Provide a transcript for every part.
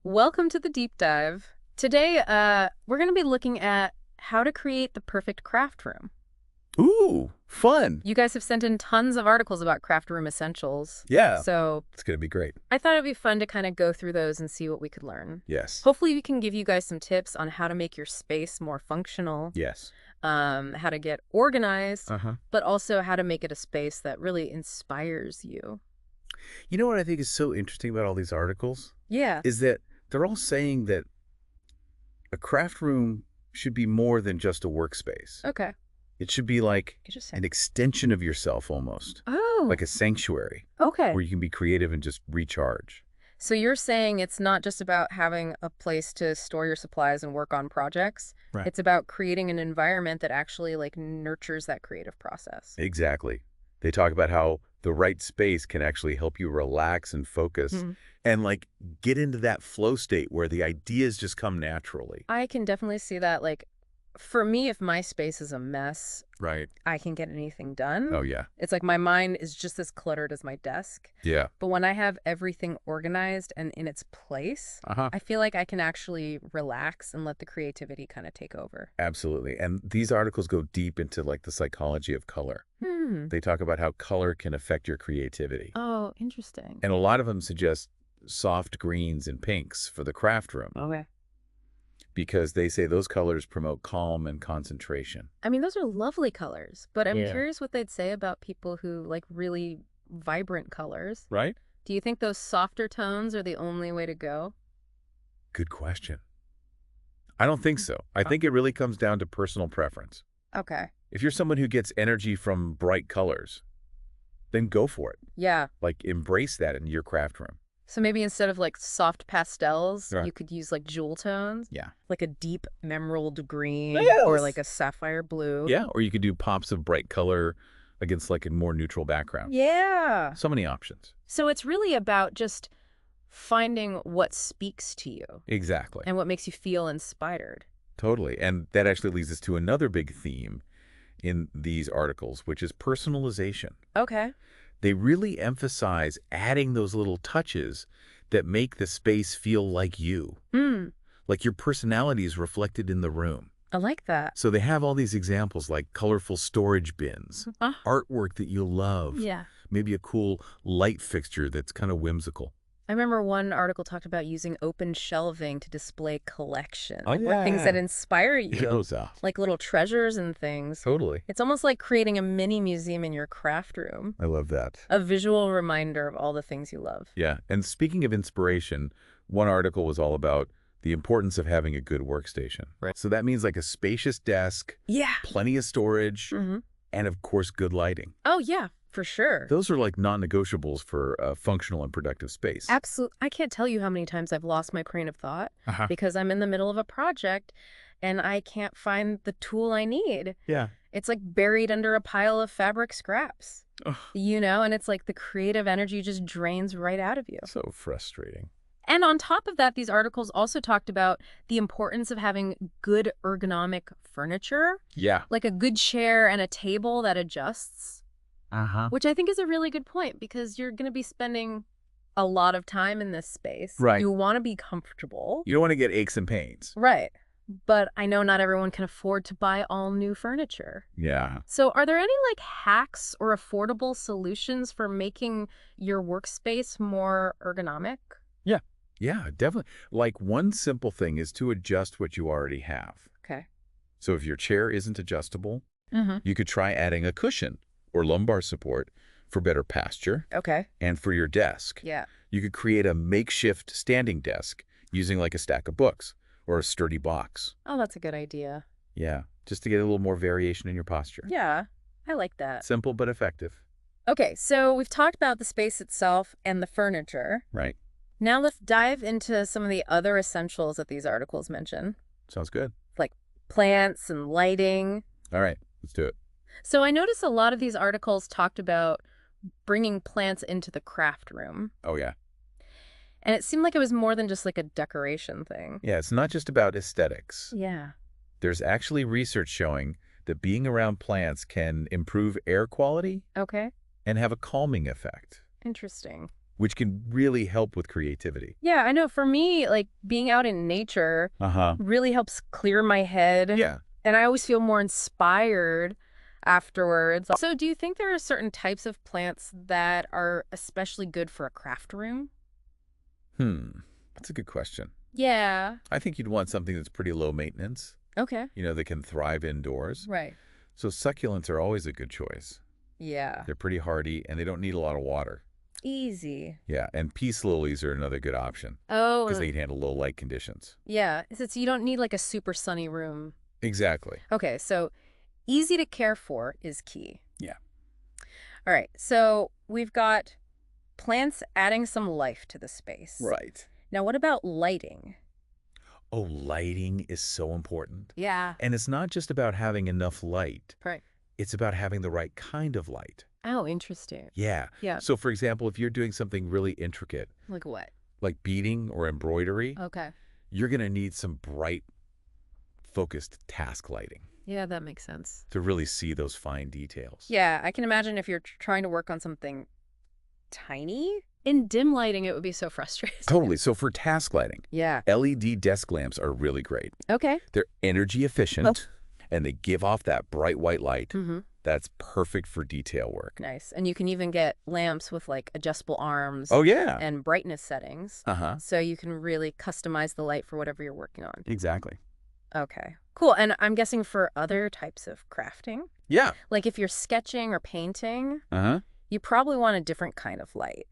Welcome to the deep dive. Today, we're going to be looking at how to create the perfect craft room. Ooh, fun. You guys have sent in tons of articles about craft room essentials. Yeah, So it's going to be great. I thought it'd be fun to kind of go through those and see what we could learn. Yes. Hopefully we can give you guys some tips on how to make your space more functional, Yes. how to get organized, Uh-huh. but also how to make it a space that really inspires you. You know what I think is so interesting about all these articles? Yeah. Is that they're all saying that a craft room should be more than just a workspace. Okay. It should be like Interesting. an extension of yourself almost, Oh, like a sanctuary okay. where you can be creative and just recharge. So you're saying it's not just about having a place to store your supplies and work on projects. Right. It's about creating an environment that actually nurtures that creative process. Exactly. They talk about how the right space can actually help you relax and focus Mhm. and get into that flow state where the ideas just come naturally. I can definitely see that. For me, if my space is a mess, Right. I can get anything done. Oh, yeah. It's like my mind is just as cluttered as my desk. Yeah. But when I have everything organized and in its place, Uh-huh. I feel like I can actually relax and let the creativity kind of take over. Absolutely. And these articles go deep into the psychology of color. Hmm. They talk about how color can affect your creativity. Oh, interesting. And a lot of them suggest soft greens and pinks for the craft room Okay. because they say those colors promote calm and concentration. I mean, those are lovely colors, but I'm Yeah. curious what they'd say about people who like really vibrant colors. Right? Do you think those softer tones are the only way to go? Good question. I don't think so. I think it really comes down to personal preference. Okay. If you're someone who gets energy from bright colors, then go for it. Yeah. Embrace that in your craft room. So maybe instead of soft pastels, Right. you could use jewel tones, Yeah. like a deep emerald green or Yes. like a sapphire blue. Yeah, or you could do pops of bright color against a more neutral background. Yeah. So many options. So it's really about just finding what speaks to you Exactly. and what makes you feel inspired. Totally. And that actually leads us to another big theme in these articles, which is personalization. Okay. They really emphasize adding those little touches that make the space feel like you, Hmm. like your personality is reflected in the room. I like that. So they have all these examples like colorful storage bins, Ah. artwork that you love, Yeah. maybe a cool light fixture that's kind of whimsical. I remember one article talked about using open shelving to display collections. Oh, Or things that yeah. inspire It you, goes off. like little treasures and things. Totally. It's almost like creating a mini museum in your craft room, I love that. a visual reminder of all the things you love. Yeah. And speaking of inspiration, one article was all about the importance of having a good workstation. Right. So that means a spacious desk, Yeah. plenty of storage, Mm-hmm. and of course, good lighting. Oh, yeah, for sure. Those are non-negotiables for a functional and productive space. Absolutely. I can't tell you how many times I've lost my train of thought Uh-huh. because I'm in the middle of a project and I can't find the tool I need. Yeah. It's buried under a pile of fabric scraps, Ugh, and it's like the creative energy just drains right out of you. so frustrating. And on top of that, these articles also talked about the importance of having good ergonomic furniture, Yeah. like a good chair and a table that adjusts, Uh-huh. which I think is a really good point because you're going to be spending a lot of time in this space. Right. You want to be comfortable. You don't want to get aches and pains. Right. But I know not everyone can afford to buy all new furniture. Yeah. So are there any hacks or affordable solutions for making your workspace more ergonomic? Yeah, definitely. One simple thing is to adjust what you already have. Okay. So if your chair isn't adjustable, Mm-hmm. you could try adding a cushion or lumbar support for better posture. Okay. And for your desk, Yeah. you could create a makeshift standing desk using a stack of books or a sturdy box. Oh, that's a good idea. Yeah, just to get a little more variation in your posture. Yeah, I like that. Simple but effective. Okay, so we've talked about the space itself and the furniture. Right. Now let's dive into some of the other essentials that these articles mention, Sounds good. like plants and lighting. All right, let's do it. So I noticed a lot of these articles talked about bringing plants into the craft room. Oh, yeah. And it seemed like it was more than just a decoration thing. Yeah, it's not just about aesthetics. Yeah. There's actually research showing that being around plants can improve air quality Okay. and have a calming effect. Interesting. which can really help with creativity. Yeah, I know for me, like being out in nature Uh-huh. really helps clear my head, Yeah. and I always feel more inspired afterwards. So, do you think there are certain types of plants that are especially good for a craft room? That's a good question. Yeah. I think you'd want something that's pretty low maintenance, Okay. that can thrive indoors. Right. So succulents are always a good choice. Yeah. They're pretty hardy, and they don't need a lot of water. Easy. Yeah, and peace lilies are another good option because Oh, they handle low light conditions. yeah. So you don't need like a super sunny room. Exactly. Okay, so easy to care for is key. Yeah. All right, so we've got plants adding some life to the space. Right. Now, what about lighting? Oh, lighting is so important. Yeah. And it's not just about having enough light. Right. It's about having the right kind of light. Oh, interesting. Yeah. Yeah. So, for example, if you're doing something really intricate, Like what? like beading or embroidery, Okay. you're going to need some bright, focused task lighting Yeah, that makes sense. to really see those fine details. Yeah, I can imagine if you're trying to work on something tiny. In dim lighting, it would be so frustrating. Totally. So for task lighting, Yeah. LED desk lamps are really great. Okay. They're energy efficient, and they give off that bright white light. Mm-hmm. That's perfect for detail work. Nice. And you can even get lamps with like adjustable arms Oh, yeah. and brightness settings. Uh-huh. So you can really customize the light for whatever you're working on. Exactly. Okay. Cool. And I'm guessing for other types of crafting, Yeah. like if you're sketching or painting, Uh-huh. you probably want a different kind of light.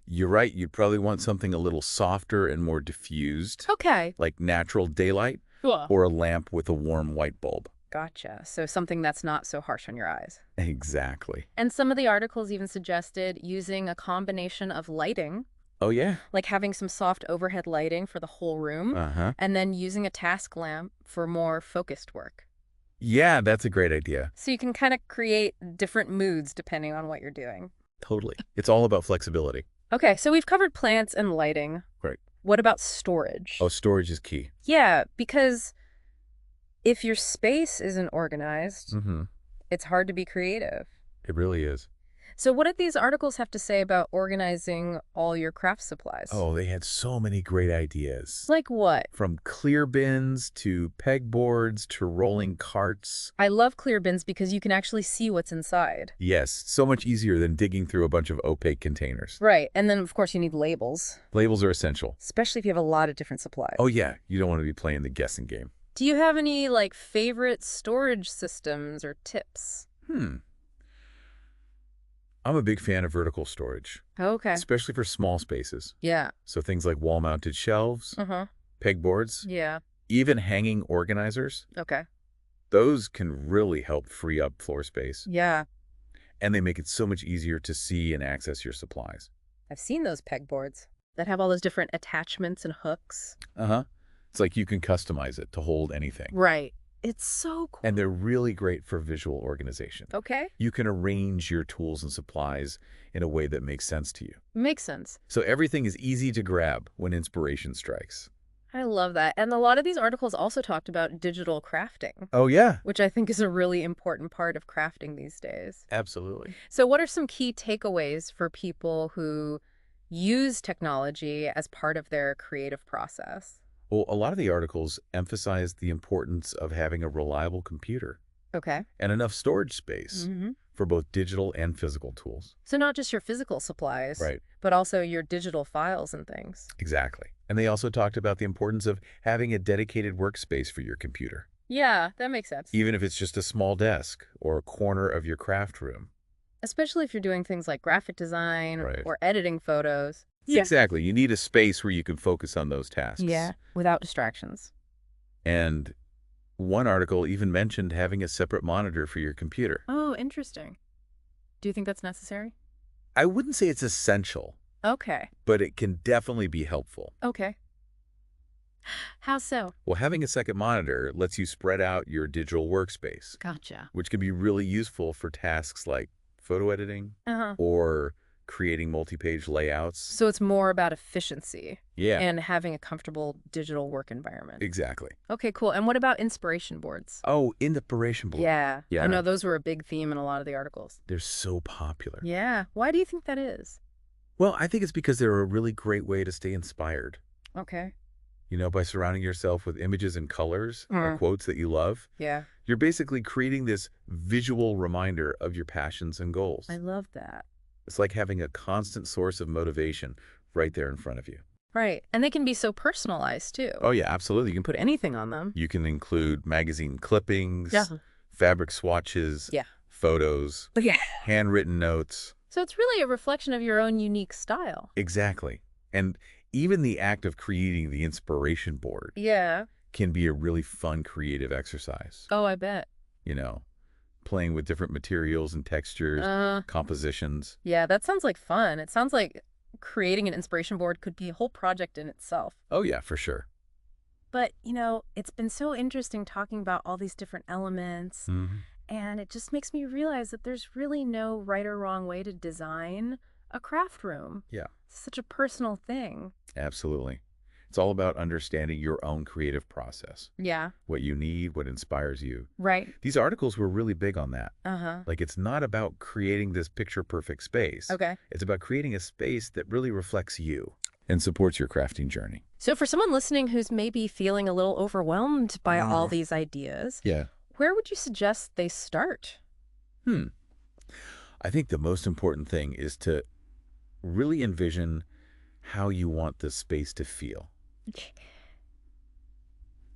You're right. You'd probably want something a little softer and more diffused, Okay. like natural daylight Cool. or a lamp with a warm white bulb. Gotcha. So something that's not so harsh on your eyes. Exactly. And some of the articles even suggested using a combination of lighting, Oh, yeah. like having some soft overhead lighting for the whole room, Uh-huh. and then using a task lamp for more focused work. Yeah, that's a great idea. So you can kind of create different moods depending on what you're doing. Totally. It's all about flexibility. Okay, so we've covered plants and lighting. Right. What about storage? Oh, storage is key. Yeah, because if your space isn't organized, Mm-hmm. it's hard to be creative. It really is. So what did these articles have to say about organizing all your craft supplies? Oh, they had so many great ideas. Like what? From clear bins to pegboards to rolling carts. I love clear bins because you can actually see what's inside. Yes, so much easier than digging through a bunch of opaque containers. Right, and then of course you need labels, Labels are essential. especially if you have a lot of different supplies. Oh, yeah, you don't want to be playing the guessing game. Do you have any like favorite storage systems or tips? I'm a big fan of vertical storage, Okay. especially for small spaces. Yeah. So things like wall-mounted shelves, Uh-huh. pegboards, Yeah. even hanging organizers. Okay. Those can really help free up floor space, Yeah. and they make it so much easier to see and access your supplies. I've seen those pegboards that have all those different attachments and hooks. Uh-huh. It's like you can customize it to hold anything. Right. It's so cool. And they're really great for visual organization. Okay. You can arrange your tools and supplies in a way that makes sense to you. Makes sense. So everything is easy to grab when inspiration strikes. I love that. And a lot of these articles also talked about digital crafting, Oh, yeah. which I think is a really important part of crafting these days. Absolutely. So what are some key takeaways for people who use technology as part of their creative process? Well, a lot of the articles emphasize the importance of having a reliable computer Okay. and enough storage space Mm-hmm. for both digital and physical tools. So not just your physical supplies, Right. but also your digital files and things. Exactly. And they also talked about the importance of having a dedicated workspace for your computer, Yeah, that makes sense. even if it's just a small desk or a corner of your craft room. Especially if you're doing things like graphic design Right. or editing photos. Yeah. Exactly. You need a space where you can focus on those tasks. Yeah, without distractions. And one article even mentioned having a separate monitor for your computer. Oh, interesting. Do you think that's necessary? I wouldn't say it's essential, Okay. but it can definitely be helpful. Okay. How so? Well, having a second monitor lets you spread out your digital workspace, Gotcha. which can be really useful for tasks like photo editing Uh-huh. or creating multi-page layouts. So it's more about efficiency Yeah, and having a comfortable digital work environment. exactly. Okay, cool. And what about inspiration boards? Oh, inspiration board. Yeah. Yeah. I know those were a big theme in a lot of the articles. They're so popular. Yeah. Why do you think that is? Well, I think it's because they're a really great way to stay inspired. Okay. By surrounding yourself with images and colors or Mm. quotes that you love, Yeah, you're basically creating this visual reminder of your passions and I goals. love that. It's like having a constant source of motivation right there in front of you. Right. And they can be so personalized too. Oh, yeah, absolutely. Put anything on them. You can include magazine Yeah. clippings, fabric swatches, Yeah. photos, Yeah. handwritten notes. So it's really a reflection of your own unique style. Exactly. And even the act of creating the inspiration board Yeah. can be a really fun creative exercise. Oh, I bet. You know, playing with different materials and textures, Uh, compositions. yeah, that sounds like fun. It sounds like creating an inspiration board could be a whole project in itself. Oh, yeah, for sure. But, it's been so interesting talking about all these different elements, Hmm. and it just makes me realize that there's really no right or wrong way to design a craft room. Yeah, It's such a personal thing. absolutely. It's all about understanding your own creative process, Yeah, what you need, what inspires you. right. These articles were really big on that. Uh-huh. Like, it's not about creating this picture-perfect space. Okay. It's about creating a space that really reflects you and supports your crafting journey. So for someone listening who's maybe feeling a little overwhelmed by all these ideas, Yeah. where would you suggest they start? Hmm. I think the most important thing is to really envision how you want this space to feel.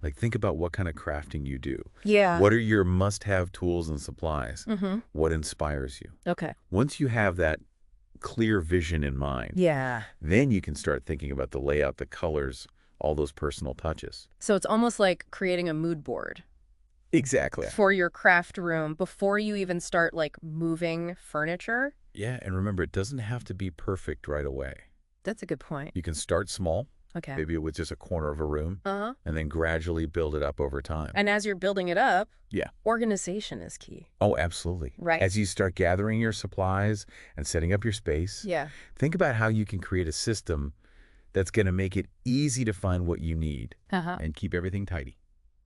Like, think about what kind of crafting you do. Yeah. What are your must-have tools and supplies? Mm-hmm. What inspires you? Okay. Once you have that clear vision in mind, Yeah. then you can start thinking about the layout, the colors, all those personal touches. So it's almost like creating a mood board Exactly. for your craft room before you even start like moving furniture. Yeah, and remember, it doesn't have to be perfect right away. That's a good point. You can start small, Okay. maybe with just a corner of a room, Uh-huh. and then gradually build it up over time. And as you're building it up, Yeah. organization is key. Oh, absolutely. Right. As you start gathering your supplies and setting up your space, Yeah. think about how you can create a system that's going to make it easy to find what you need Uh-huh. and keep everything tidy.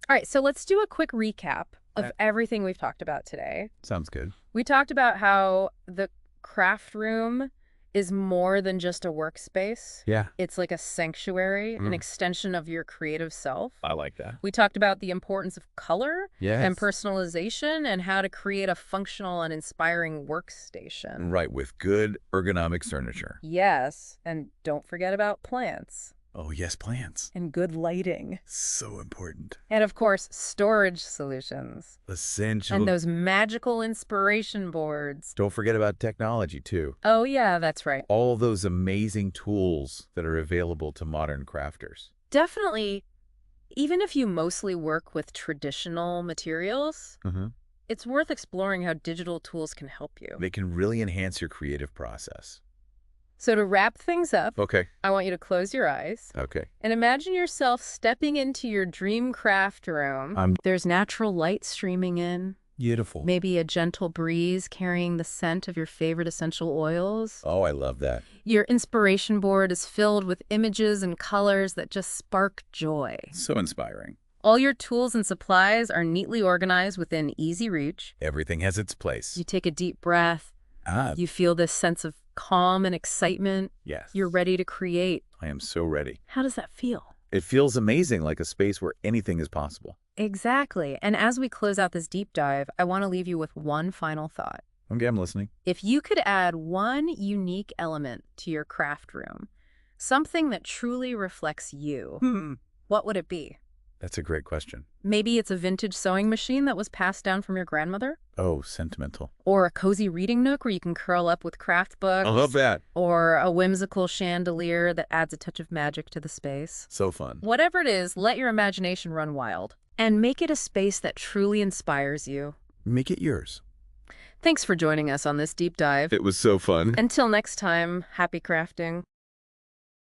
All right, so let's do a quick recap of Okay. everything we've talked about today. Sounds good. We talked about how the craft room is more than just a workspace. Yeah, It's like a sanctuary, an Mm. extension of your creative self. I like that. We talked about the importance of color Yes. and personalization and how to create a functional and inspiring workstation. Right, with good ergonomic furniture. Yes, and don't forget about plants Oh, yes, plants. and good lighting. So important. And of course, storage solutions Essential. and those magical inspiration boards. Don't forget about technology, too. Oh, yeah, that's right. All those amazing tools that are available to modern crafters. Definitely, even if you mostly work with traditional materials, Mm-hmm. it's worth exploring how digital tools can help you. They can really enhance your creative process. So to wrap things up, Okay. I want you to close your eyes Okay. and imagine yourself stepping into your dream craft room. There's natural light streaming in, Beautiful. maybe a gentle breeze carrying the scent of your favorite essential oils. Oh, I love that. Your inspiration board is filled with images and colors that just spark joy. So inspiring. All your tools and supplies are neatly organized within easy reach. Everything has its place. You take a deep breath. Ah, You feel this sense of calm and excitement. yes. You're ready to create. I am so ready. How does that feel? It feels amazing, like a space where anything is possible. Exactly. And as we close out this deep dive, I want to leave you with one final thought. Okay, I'm listening. If you could add one unique element to your craft room, something that truly reflects you, what would it be? That's a great question. Maybe it's a vintage sewing machine that was passed down from your grandmother? Oh, sentimental. Or a cozy reading nook where you can curl up with craft books? I love that. Or a whimsical chandelier that adds a touch of magic to the space? So fun. Whatever it is, let your imagination run wild and make it a space that truly inspires you. Make it yours. Thanks for joining us on this deep dive. It was so fun. Until next time, happy crafting.